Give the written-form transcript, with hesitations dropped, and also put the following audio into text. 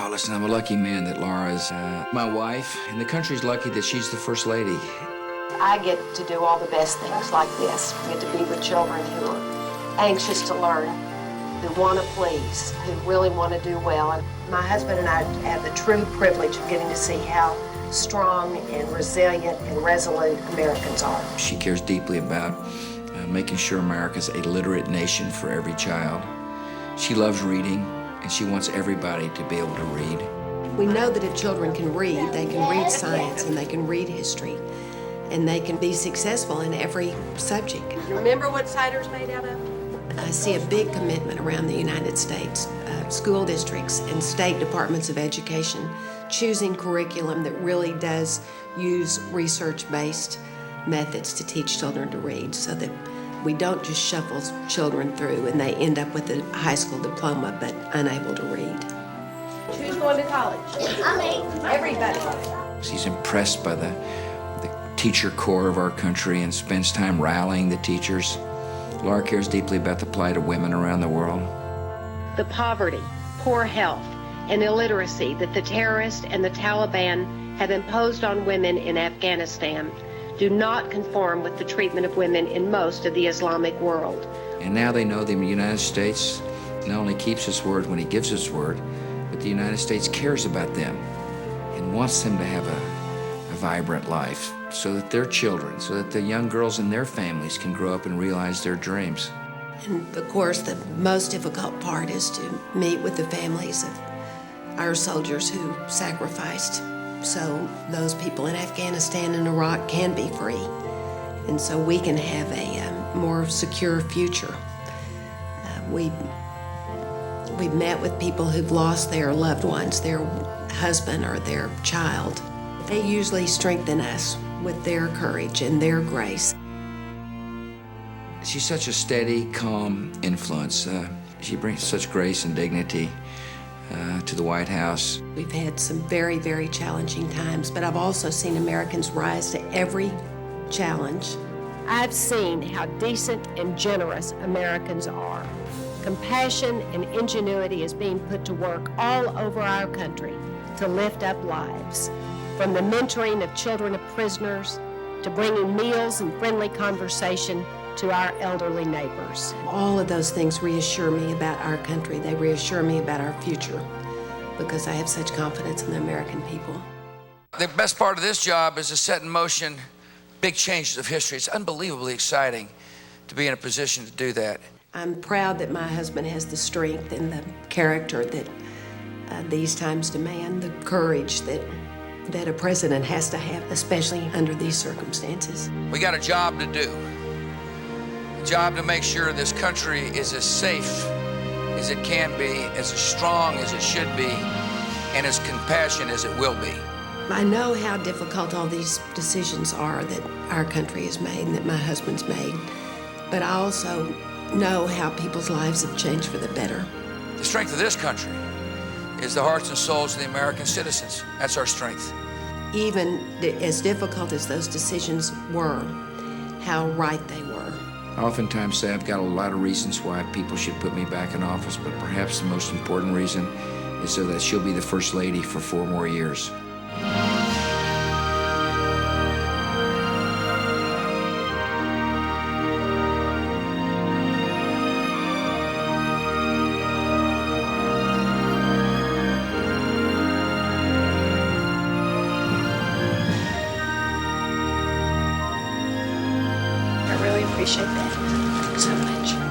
Oh, listen, I'm a lucky man that Laura's my wife, and the country's lucky that she's the First Lady. I get to do all the best things like this. I get to be with children who are anxious to learn, who want to please, who really want to do well. And my husband and I have the true privilege of getting to see how strong and resilient and resolute Americans are. She cares deeply about making sure America's a literate nation for every child. She loves reading, and she wants everybody to be able to read. We know that if children can read, they can read science and they can read history, and they can be successful in every subject. Remember what cider's made out of? I see a big commitment around the United States, school districts and state departments of education choosing curriculum that really does use research-based methods to teach children to read, so that we don't just shuffle children through and they end up with a high school diploma but unable to read. Who's going to college? Everybody. She's impressed by the teacher core of our country and spends time rallying the teachers. Laura cares deeply about the plight of women around the world. The poverty, poor health, and illiteracy that the terrorists and the Taliban have imposed on women in Afghanistan do not conform with the treatment of women in most of the Islamic world. And now they know the United States not only keeps his word when he gives his word, but the United States cares about them and wants them to have a vibrant life, so that their children, so that the young girls in their families can grow up and realize their dreams. And of course, the most difficult part is to meet with the families of our soldiers who sacrificed so those people in Afghanistan and Iraq can be free, and so we can have a more secure future. We've met with people who've lost their loved ones, their husband or their child. They usually strengthen us with their courage and their grace. She's such a steady, calm influence. She brings such grace and dignity to the White House. We've had some very, very challenging times, but I've also seen Americans rise to every challenge. I've seen how decent and generous Americans are. Compassion and ingenuity is being put to work all over our country to lift up lives. From the mentoring of children of prisoners, to bringing meals and friendly conversation to our elderly neighbors. All of those things reassure me about our country. They reassure me about our future, because I have such confidence in the American people. The best part of this job is to set in motion big changes of history. It's unbelievably exciting to be in a position to do that. I'm proud that my husband has the strength and the character that these times demand, the courage that a president has to have, especially under these circumstances. We got a job to do. A job to make sure this country is as safe as it can be, as strong as it should be, and as compassionate as it will be. I know how difficult all these decisions are that our country has made and that my husband's made, but I also know how people's lives have changed for the better. The strength of this country is the hearts and souls of the American citizens. That's our strength. Even as difficult as those decisions were, how right they were. I oftentimes say I've got a lot of reasons why people should put me back in office, but perhaps the most important reason is so that she'll be the First Lady for 4 more years. I really appreciate that so much.